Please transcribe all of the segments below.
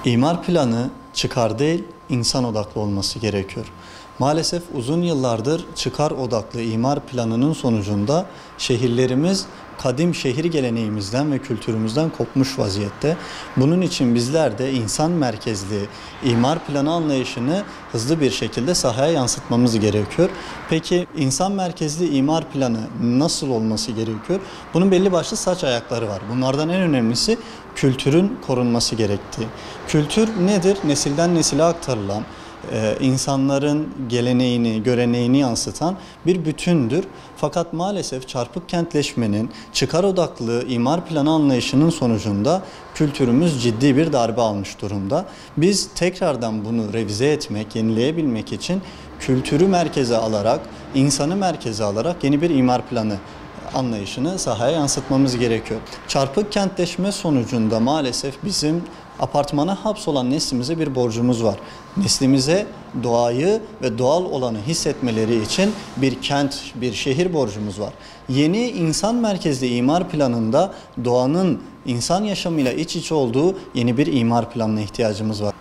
İmar planı çıkar değil, insan odaklı olması gerekiyor. Maalesef uzun yıllardır çıkar odaklı imar planının sonucunda şehirlerimiz kadim şehir geleneğimizden ve kültürümüzden kopmuş vaziyette. Bunun için bizler de insan merkezli imar planı anlayışını hızlı bir şekilde sahaya yansıtmamız gerekiyor. Peki insan merkezli imar planı nasıl olması gerekiyor? Bunun belli başlı saç ayakları var. Bunlardan en önemlisi kültürün korunması gerektiği. Kültür nedir? Nesilden nesile aktarılan, insanların geleneğini, göreneğini yansıtan bir bütündür. Fakat maalesef çarpık kentleşmenin, çıkar odaklı imar planı anlayışının sonucunda kültürümüz ciddi bir darbe almış durumda. Biz tekrardan bunu revize etmek, yenileyebilmek için kültürü merkeze alarak, insanı merkeze alarak yeni bir imar planı anlayışını sahaya yansıtmamız gerekiyor. Çarpık kentleşme sonucunda maalesef bizim apartmana hapsolan neslimize bir borcumuz var. Neslimize doğayı ve doğal olanı hissetmeleri için bir kent, bir şehir borcumuz var. Yeni insan merkezli imar planında doğanın insan yaşamıyla iç içe olduğu yeni bir imar planına ihtiyacımız var.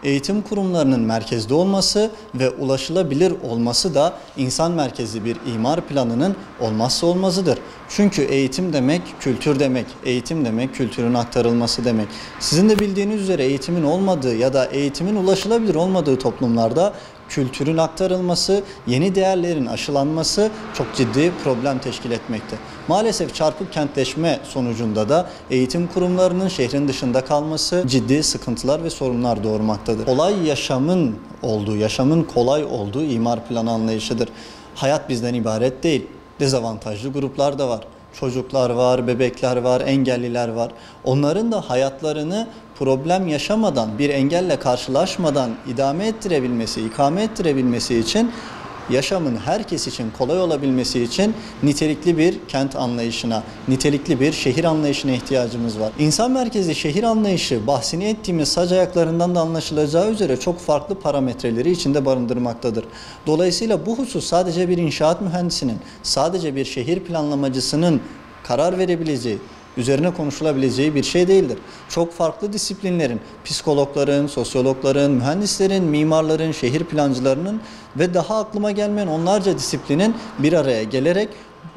Eğitim kurumlarının merkezde olması ve ulaşılabilir olması da insan merkezli bir imar planının olmazsa olmazıdır. Çünkü eğitim demek kültür demek, eğitim demek kültürün aktarılması demek. Sizin de bildiğiniz üzere eğitimin olmadığı ya da eğitimin ulaşılabilir olmadığı toplumlarda kültürün aktarılması, yeni değerlerin aşılanması çok ciddi problem teşkil etmekte. Maalesef çarpık kentleşme sonucunda da eğitim kurumlarının şehrin dışında kalması ciddi sıkıntılar ve sorunlar doğurmaktadır. Kolay yaşamın olduğu, yaşamın kolay olduğu imar planı anlayışıdır. Hayat bizden ibaret değil. Dezavantajlı gruplar da var. Çocuklar var, bebekler var, engelliler var. Onların da hayatlarını problem yaşamadan, bir engelle karşılaşmadan idame ettirebilmesi, ikame ettirebilmesi için, yaşamın herkes için kolay olabilmesi için nitelikli bir kent anlayışına, nitelikli bir şehir anlayışına ihtiyacımız var. İnsan merkezli şehir anlayışı bahsini ettiğimiz sac ayaklarından da anlaşılacağı üzere çok farklı parametreleri içinde barındırmaktadır. Dolayısıyla bu husus sadece bir inşaat mühendisinin, sadece bir şehir planlamacısının karar verebileceği, üzerine konuşulabileceği bir şey değildir. Çok farklı disiplinlerin, psikologların, sosyologların, mühendislerin, mimarların, şehir plancılarının ve daha aklıma gelmeyen onlarca disiplinin bir araya gelerek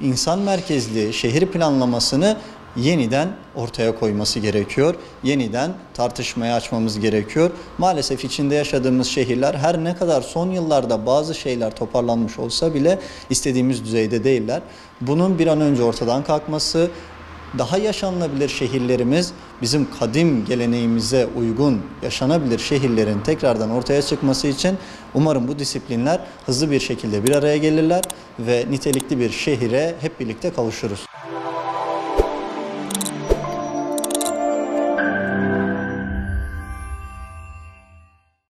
insan merkezli şehir planlamasını yeniden ortaya koyması gerekiyor. Yeniden tartışmaya açmamız gerekiyor. Maalesef içinde yaşadığımız şehirler her ne kadar son yıllarda bazı şeyler toparlanmış olsa bile istediğimiz düzeyde değiller. Bunun bir an önce ortadan kalkması, daha yaşanılabilir şehirlerimiz, bizim kadim geleneğimize uygun yaşanabilir şehirlerin tekrardan ortaya çıkması için umarım bu disiplinler hızlı bir şekilde bir araya gelirler ve nitelikli bir şehire hep birlikte kavuşuruz.